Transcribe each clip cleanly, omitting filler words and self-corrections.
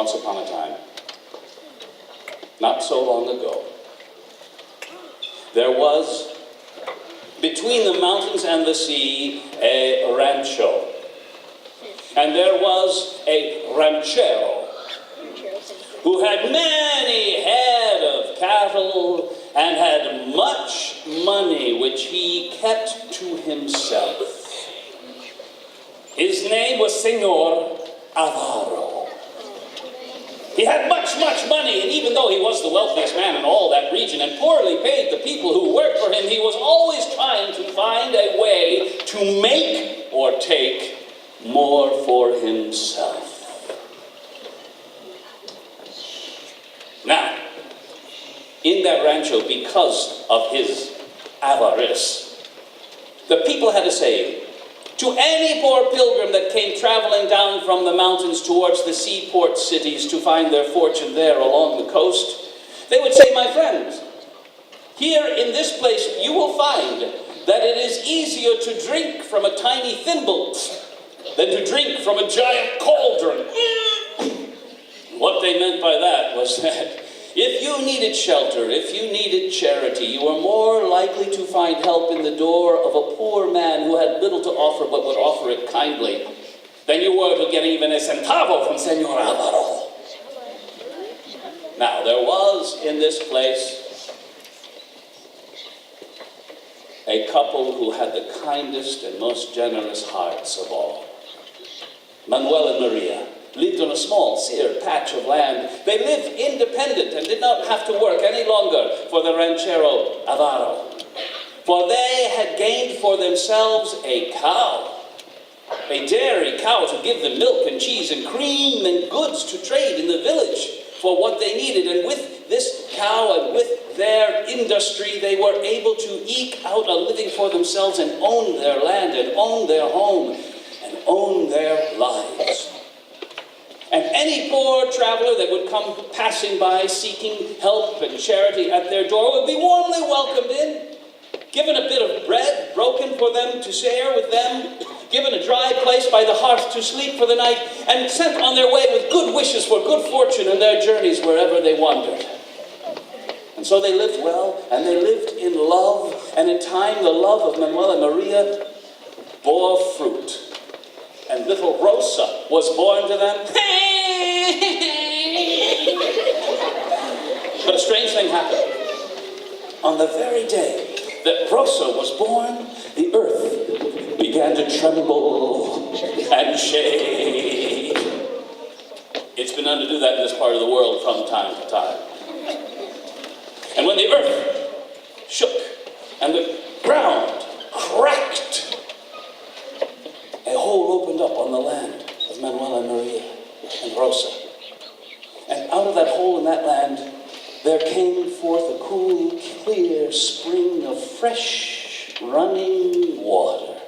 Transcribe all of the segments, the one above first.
once upon a time, not so long ago, there was, between the mountains and the sea, a rancho. And there was a ranchero who had many head of cattle and had much money which he kept to himself. His name was Senor Avaro. He had much money, and even though he was the wealthiest man in all that region and poorly paid the people who worked for him, he was always trying to find a way to make or take more for himself. Now, in that rancho, because of his avarice, the people had a saying: to any poor pilgrim that came traveling down from the mountains towards the seaport cities to find their fortune there along the coast, they would say, my friends, here in this place you will find that it is easier to drink from a tiny thimble than to drink from a giant cauldron. What they meant by that was that if you needed shelter, if you needed charity, you were more likely to find help in the door of a poor man who had little to offer but would offer it kindly than you were to get even a centavo from Senor Alvaro. Now, there was in this place a couple who had the kindest and most generous hearts of all. Manuel and Maria lived on a small, sere patch of land. They lived independent and did not have to work any longer for the ranchero Avaro. For they had gained for themselves a cow, a dairy cow to give them milk and cheese and cream and goods to trade in the village for what they needed. And with this cow and with their industry, they were able to eke out a living for themselves and own their land and own their home and own their lives. And any poor traveler that would come passing by seeking help and charity at their door would be warmly welcomed in, given a bit of bread broken for them to share with them, given a dry place by the hearth to sleep for the night, and sent on their way with good wishes for good fortune in their journeys wherever they wandered. And so they lived well, and they lived in love, and in time the love of Manuel and Maria bore fruit. And little Rosa was born to them. But a strange thing happened. On the very day that Rosa was born, the earth began to tremble and shake. It's been known to do that in this part of the world from time to time. And when the earth shook and the ground cracked, a hole opened up on the land of Manuel and Maria and Rosa. And out of that hole in that land, there came forth a cool, clear spring of fresh running water.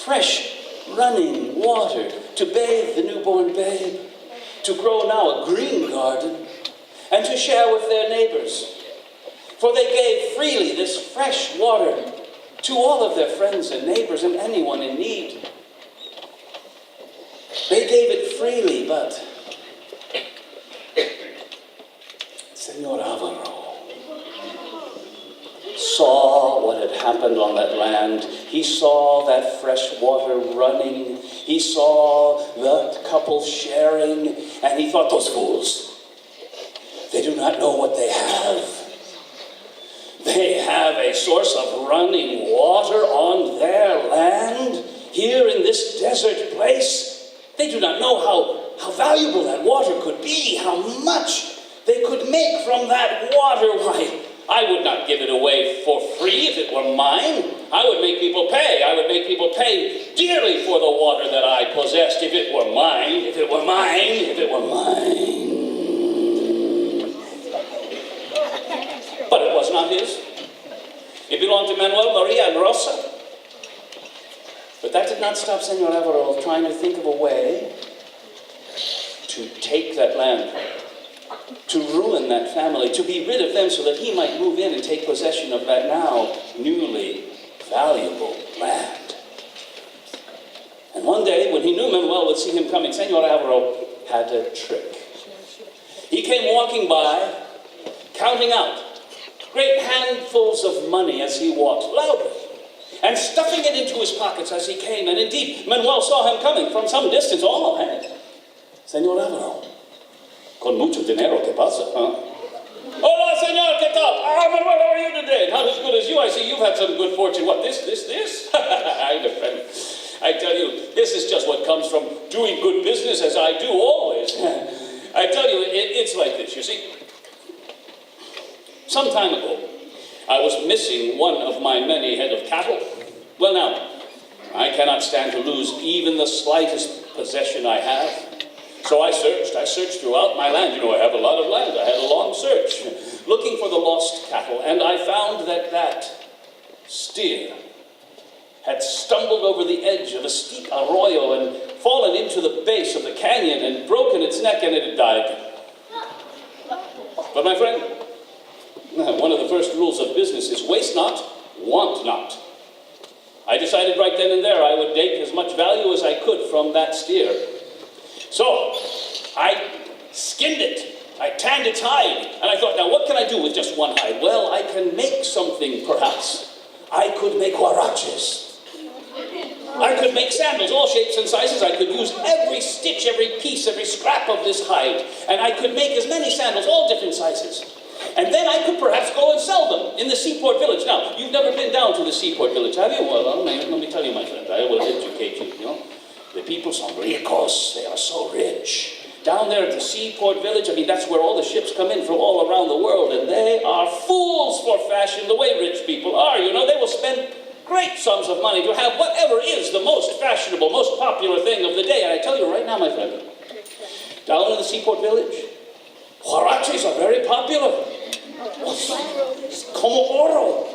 Fresh running water to bathe the newborn babe, to grow now a green garden, and to share with their neighbors. For they gave freely this fresh water to all of their friends and neighbors and anyone in need. They gave it freely, but Senor Avaro saw what had happened on that land. He saw that fresh water running. He saw the couple sharing, and he thought, those fools, they do not know what they have. They have a source of running water on their land, here in this desert place. They do not know how valuable that water could be, how much they could make from that water. Why, I would not give it away for free if it were mine. I would make people pay. I would make people pay dearly for the water that I possessed if it were mine, if it were mine, if it were mine. But it was not his. It belonged to Manuel, Maria, and Rosa. But that did not stop Senor Avaro trying to think of a way to take that land, to ruin that family, to be rid of them so that he might move in and take possession of that now newly valuable land. And one day, when he knew Manuel would see him coming, Senor Avaro had a trick. He came walking by, counting out great handfuls of money as he walked, loudly, and stuffing it into his pockets as he came. And indeed, Manuel saw him coming from some distance. Oh, hey, Señor Alvaro, con mucho dinero, ¿qué pasa, huh? Hola, señor, ¿qué tal? Ah, Manuel, how are you today? Not as good as you. I see you've had some good fortune. What, this? I have a friend. I tell you, this is just what comes from doing good business, as I do always. I tell you, it's like this, you see. Some time ago, I was missing one of my many head of cattle. Well now, I cannot stand to lose even the slightest possession I have. So I searched throughout my land. You know, I have a lot of land. I had a long search, looking for the lost cattle, and I found that steer had stumbled over the edge of a steep arroyo and fallen into the base of the canyon and broken its neck, and it had died. But my friend, one of the first rules of business is waste not, want not. I decided right then and there I would take as much value as I could from that steer. So I skinned it, I tanned its hide, and I thought, now what can I do with just one hide? Well, I can make something, perhaps. I could make huaraches. I could make sandals, all shapes and sizes. I could use every stitch, every piece, every scrap of this hide, and I could make as many sandals, all different sizes. And then I could perhaps go and sell them in the seaport village. Now, you've never been down to the seaport village, have you? Well, let me tell you, my friend, I will educate you, you know. The people son ricos, they are so rich. Down there at the seaport village, I mean, that's where all the ships come in from all around the world, and they are fools for fashion, the way rich people are, you know. They will spend great sums of money to have whatever is the most fashionable, most popular thing of the day. And I tell you right now, my friend, down in the seaport village, huaraches are very popular. Como oro.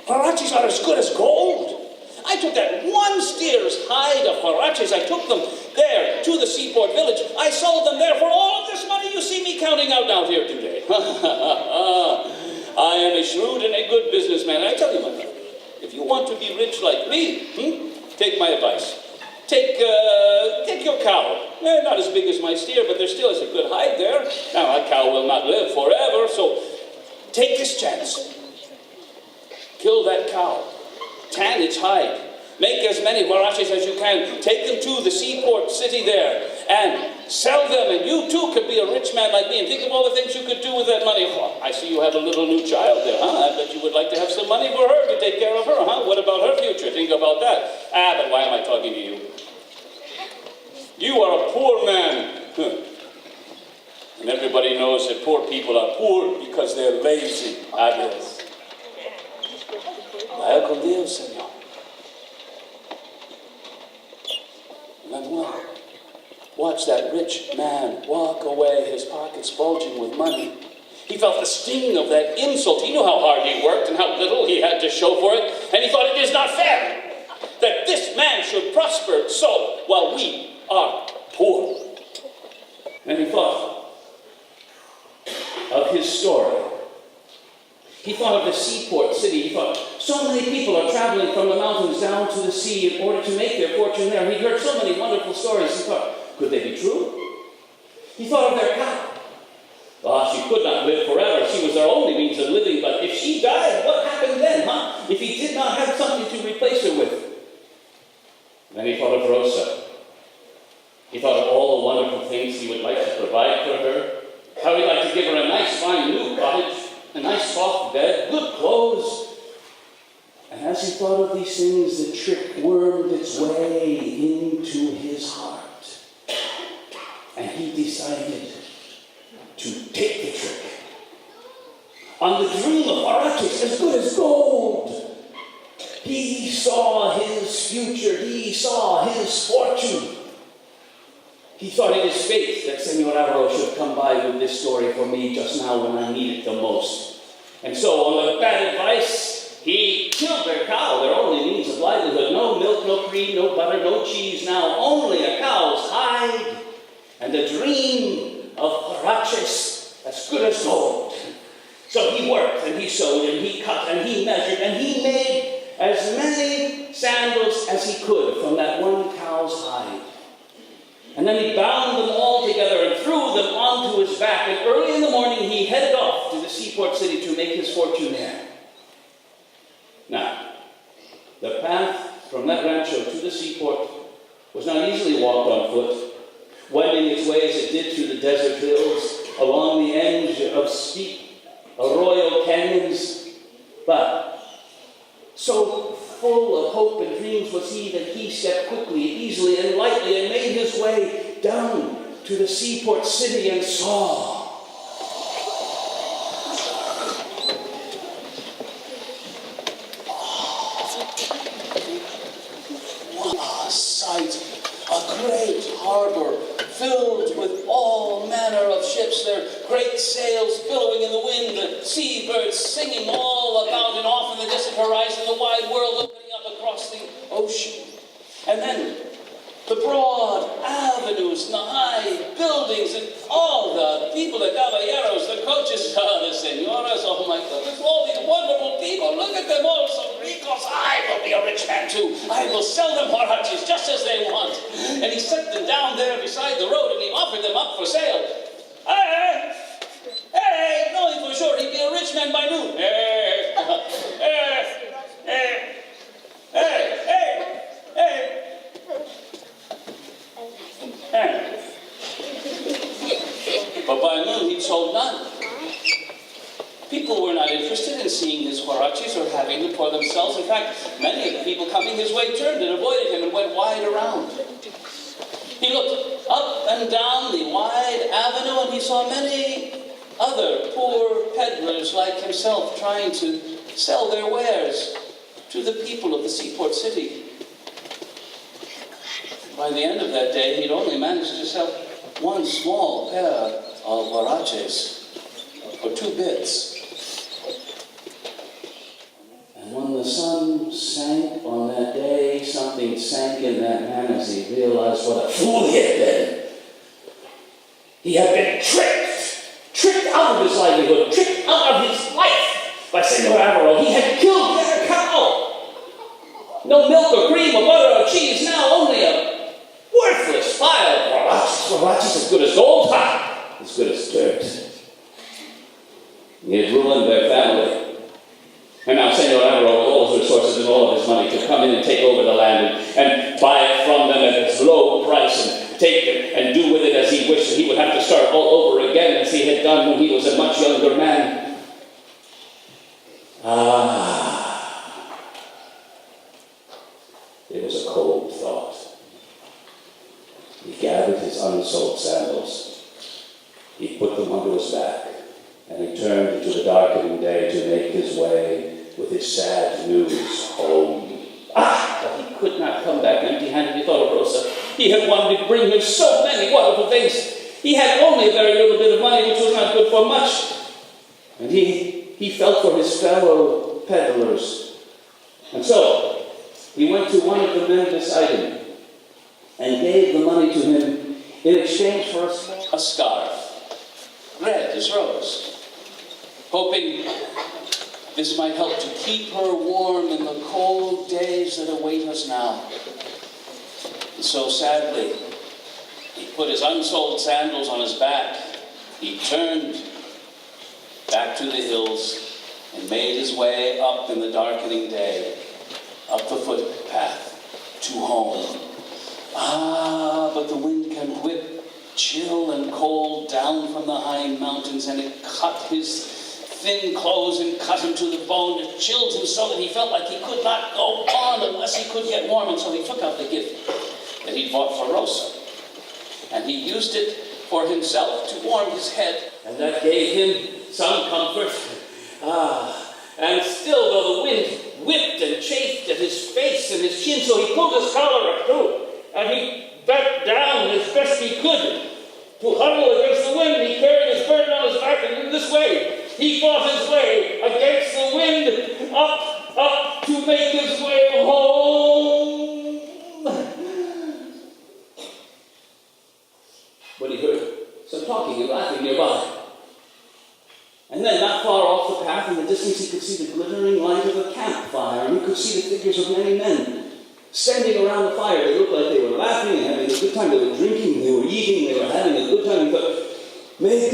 Huaraches are as good as gold. I took that one steer's hide of huaraches, I took them there to the seaport village. I sold them there for all of this money you see me counting out here today. I am a shrewd and a good businessman. I tell you, my friend, if you want to be rich like me, take my advice. Take your cow. Not as big as my steer, but there still is a good hide there. Now, a cow will not live forever, so take this chance. Kill that cow. Tan its hide. Make as many huaraches as you can. Take them to the seaport city there and sell them, and you too could be a rich man like me. And think of all the things you could do with that money. Oh, I see you have a little new child there, huh? I bet you would like to have some money for her to take care of her, huh? What about her future? Think about that. But why am I talking to you? You are a poor man. And everybody knows that poor people are poor because they're lazy. Adios. Vaya con Dios, Señor. Manuel, watch that rich man walk away, his pockets bulging with money. He felt the sting of that insult. He knew how hard he worked and how little he had to show for it, and he thought it is not fair that this man should prosper so while we are poor. And he thought of his story. He thought of the seaport city. He thought, so many people are traveling from the mountains down to the sea in order to make their fortune there. He heard so many wonderful stories. He thought, could they be true? He thought of their cow. She could not live forever. She was their only means of living. But if she died, what happened then, huh? If he did not have something to replace her with. Then he thought of Rosa. He thought of all the wonderful things he would like to provide for her. How he'd like to give her a nice, fine new cottage, a nice soft bed, good clothes. And as he thought of these things, the trick wormed its way into his heart. And he decided to take the trick. On the dream of huaraches as good as gold, he saw his future, he saw his fortune. He thought it is fate that Senor Alvaro should come by with this story for me just now when I need it the most. And so, on the bad advice, he killed their cow, their only means of livelihood. No milk, no cream, no butter, no cheese. Now only a cow's hide and the dream of huaraches as good as gold. So he worked and he sewed and he cut and he measured and he made as many sandals as he could from that one cow's hide. And then he bound them all together and threw them on onto his back, and early in the morning he headed off to the seaport city to make his fortune there. Now, the path from that rancho to the seaport was not easily walked on foot, wending its way as it did through the desert hills, along the edge of steep arroyo canyons, but so full of hope and dreams was he that he stepped quickly, easily, and lightly and made his way down to the seaport city and saw what a sight! A great harbor filled with all manner of ships, their great sails billowing in the wind, the seabirds singing all about and off in the distant horizon, the wide world opening up across the ocean. And then the broad avenues and the high buildings and all the people, the caballeros, the coaches, the señoras, oh my goodness, all these wonderful people, look at them all, so ricos. I will be a rich man too. I will sell them huaraches just as they want. And he set them down there beside the road and he offered them up for sale. Hey, knowing for sure he'd be a rich man by noon. Hey. But by noon he'd sold none. People were not interested in seeing his huaraches or having them for themselves. In fact, many of the people coming his way turned and avoided him and went wide around. He looked up and down the wide avenue and he saw many other poor peddlers like himself trying to sell their wares to the people of the seaport city. By the end of that day, he'd only managed to sell one small pair of huaraches for 2 bits. And when the sun sank on that day, something sank in that man as he realized what a fool he had been. He had been tricked out of his livelihood, tricked out of his life by Senor Avaro. He had killed their cow. No milk or cream or butter or cheese, now only a worthless pile of huaraches as good as gold, as good as dirt. He had ruined their family. And now Senor Avaro, with all his resources and all of his money, could come in and take over the land and buy it from them at its low price and take it and do with it as he wished. He would have to start all over again as he had done when he was a much younger man. It was a cold thought. He gathered his unsold sandals. He put them onto his back. And he turned into the darkening day to make his way with his sad news home. But he could not come back empty-handed, he thought of Rosa. He had wanted to bring him so many wonderful things. He had only a very little bit of money, which was not good for much. And he felt for his fellow peddlers. And so, he went to one of the men beside him and gave the money to him in exchange for a scarf, red as rose, hoping this might help to keep her warm in the cold days that await us now. And so sadly, he put his unsold sandals on his back. He turned back to the hills and made his way up in the darkening day, up the footpath to home. But the wind can whip chill and cold down from the high mountains, and it cut his thin clothes and cut him to the bone. It chilled him so that he felt like he could not go on unless he could get warm, and so he took out the gift that he bought for Rosa, and he used it for himself to warm his head, and that gave him some comfort. And still, though the wind whipped and chafed at his face and his chin, so he pulled his collar up too, and he bent down as best he could to huddle against the wind. He carried his burden on his back, and in this way he fought his way against the wind, up to make his way home. When he heard some talking and laughing nearby, and then not far off the path in the distance he could see the glittering light of a campfire, and he could see the figures of many men standing around the fire. They looked like they were laughing and having a good time. They were drinking, they were eating, they were having a good time. He thought, Maybe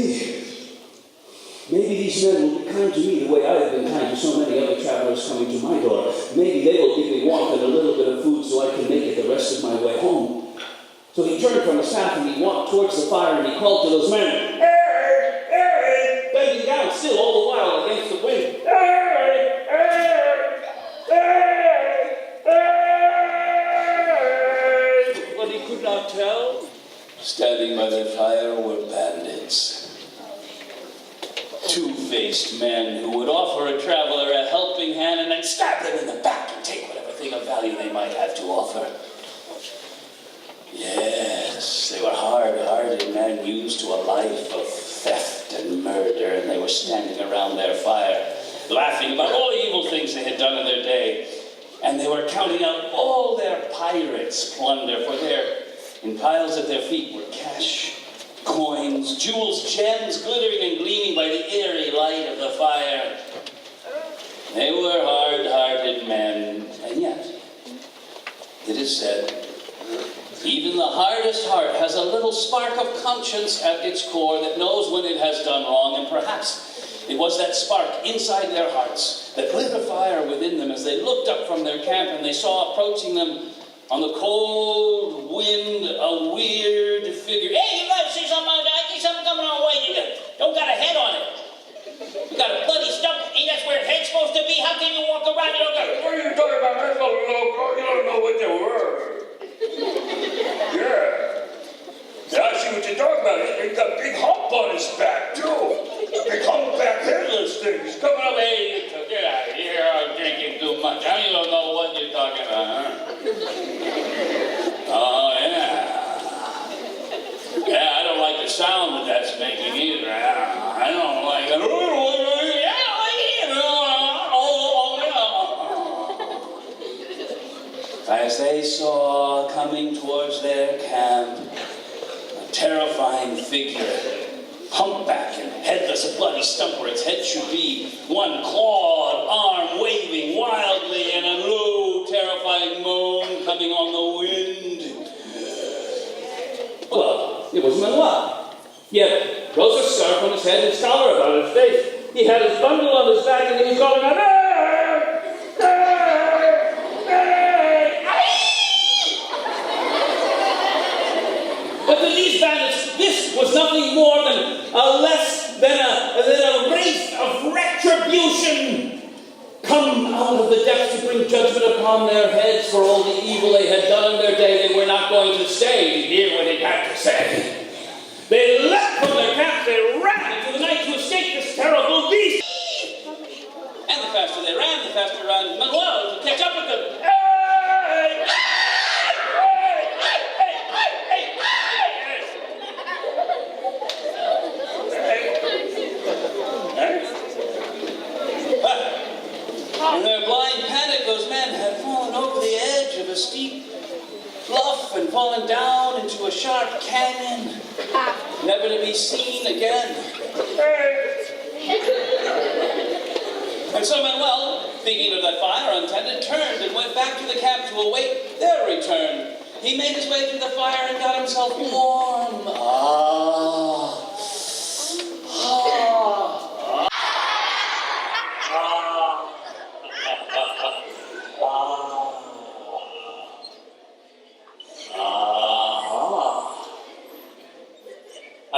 these men will be kind to me the way I have been kind to so many other travelers coming to my door. Maybe they will give me warmth and a little bit of food so I can make it the rest of my way home. So he turned from his staff and he walked towards the fire and he called to those men, "Hey, hey!" bending down still all the while against the wind. "Hey, hey, hey, hey!" But he could not tell. Standing by their fire were bandits. Two-faced men who would offer a traveler a helping hand and then stab them in the back and take whatever thing of value they might have to offer. Yes, they were hard-hearted men used to a life of theft and murder, and they were standing around their fire, laughing about all the evil things they had done in their day. And they were counting out all their pirates' plunder, for there, in piles at their feet, were cash, coins, jewels, gems, glittering and gleaming by the airy light of the fire. They were hard-hearted men, and yet, it is said, even the hardest heart has a little spark of conscience at its core that knows when it has done wrong, and perhaps it was that spark inside their hearts that lit a fire within them as they looked up from their camp and they saw approaching them on the cold wind a weird figure. "Hey, you guys see something? I see something coming our way. You don't got a head on it. You got a bloody stump. Ain't that where a head's supposed to be? How can you walk around? You don't got it. What are you talking about? That's so low. You don't know what they were." Yeah, I see what you're talking about. He's got a big hump on his back, too. Big humpback headless thing. He's coming up. "Hey, get out of here. I'm drinking too much. How you don't know what you're talking about, huh?" "Oh, yeah. Yeah, I don't like the sound that that's making either. I don't like it. As they saw coming towards their camp a terrifying figure, humpback and headless, a bloody stump where its head should be, one clawed arm waving wildly, and a low, terrifying moan coming on the wind. Well, it was Manuel. He had rose a scarf on his head and his collar about his face. He had his bundle on his back and he was calling out, "Hey! But to these bandits, this was nothing more than a wraith of retribution, come out of the depths to bring judgment upon their heads for all the evil they had done in their day. They were not going to stay to hear what it had to say. They leapt from their camp, they ran into the night to escape this terrible beast. And the faster they ran, the faster ran Manuel to catch up with them. Hey! In their blind panic, those men had fallen over the edge of a steep bluff and fallen down into a sharp canyon, never to be seen again. And so Manuel, thinking of that fire untended, turned and went back to the camp to await their return. He made his way to the fire and got himself warm.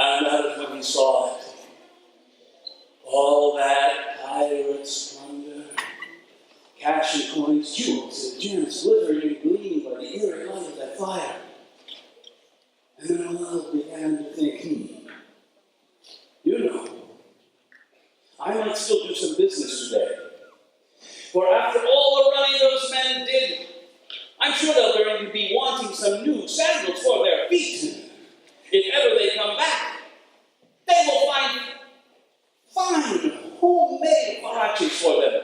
And that is when he saw it. All that pirate splendor, cash and coins, jewels and gems, glittering and gleaming by the eerie light of that fire. And then Manuel began to think, I might still do some business today. For after all the running those men did, I'm sure they're going to be wanting some new sandals for their feet. If ever they come back, they will find fine homemade Huaraches for them.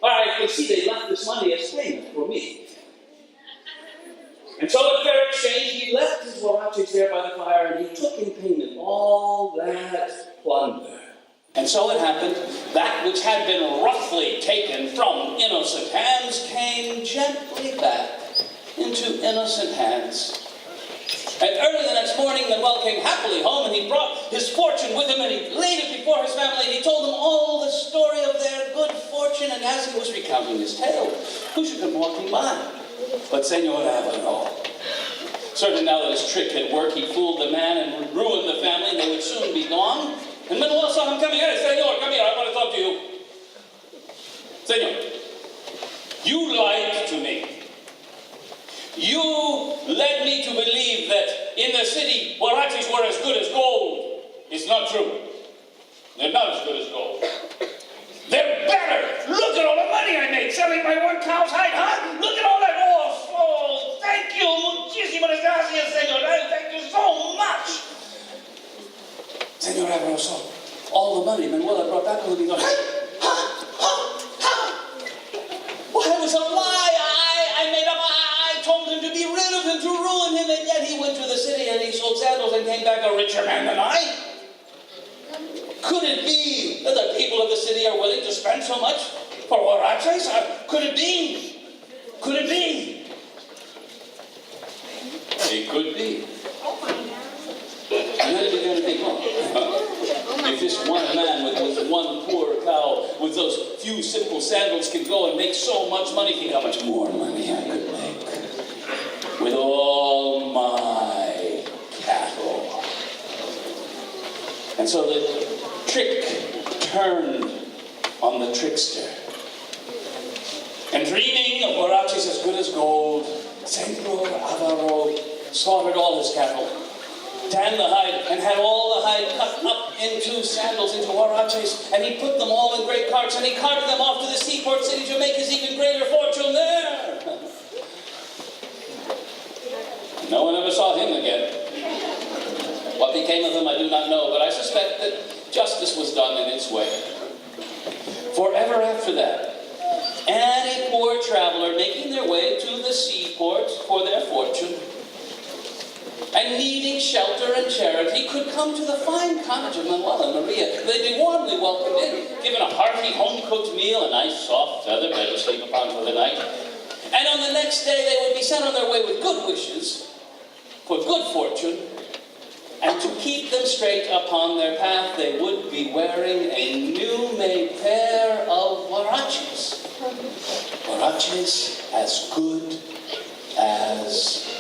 I can see they left this money as payment for me. And so at fair exchange, he left his Huaraches there by the fire, and he took in payment all that plunder. And so it happened, that which had been roughly taken from innocent hands came gently back into innocent hands. And early the next next morning, Manuel came happily home, and he brought his fortune with him, and he laid it before his family, and he told them all the story of their good fortune. And as he was recounting his tale, who should come walking by but Senor Avaro? Certain now that his trick had worked, he fooled the man and ruined the family, and they would soon be gone. And Manuel saw him coming. Hey, Senor, come here, I want to talk to you. Senor, you lied to me. You led me to believe that in the city, Huaraches were as good as gold. It's not true. They're not as good as gold. They're better. Look at all the money I made selling my one cow's hide, huh? Look at all that. Oh, thank you. Muchísimas gracias, Senor. Thank you so much. Senor Avaro, all the money Manuel had brought back with him. He goes, well, it was a lie. I made up. I told him to be rid of him, to ruin him, and yet he went to the city and he sold sandals and came back a richer man than I. Could it be that the people of the city are willing to spend so much for Huaraches? Could it be? Could it be? It could be. And then it began to think, if this one man with one poor cow, with those few simple sandals can go and make so much money, think how much more money I could make with all my cattle. And so the trick turned on the trickster. And dreaming of Huaraches as good as gold, Senor Avaro slaughtered all his cattle, tanned the hide, and had all the hide cut up into sandals, into Huaraches, and he put them all in great carts, and he carted them off to the seaport city to make his even greater fortune there. No one ever saw him again. What became of him, I do not know, but I suspect that justice was done in its way. Forever after that, any poor traveler making their way to the seaport for their fortune and needing shelter and charity could come to the fine cottage of Manuel and Maria. They'd be warmly welcomed in, given a hearty home-cooked meal, a nice soft feather bed to sleep upon for the night. And on the next day they would be sent on their way with good wishes for good fortune, and to keep them straight upon their path, they would be wearing a new-made pair of Huaraches. Huaraches as good as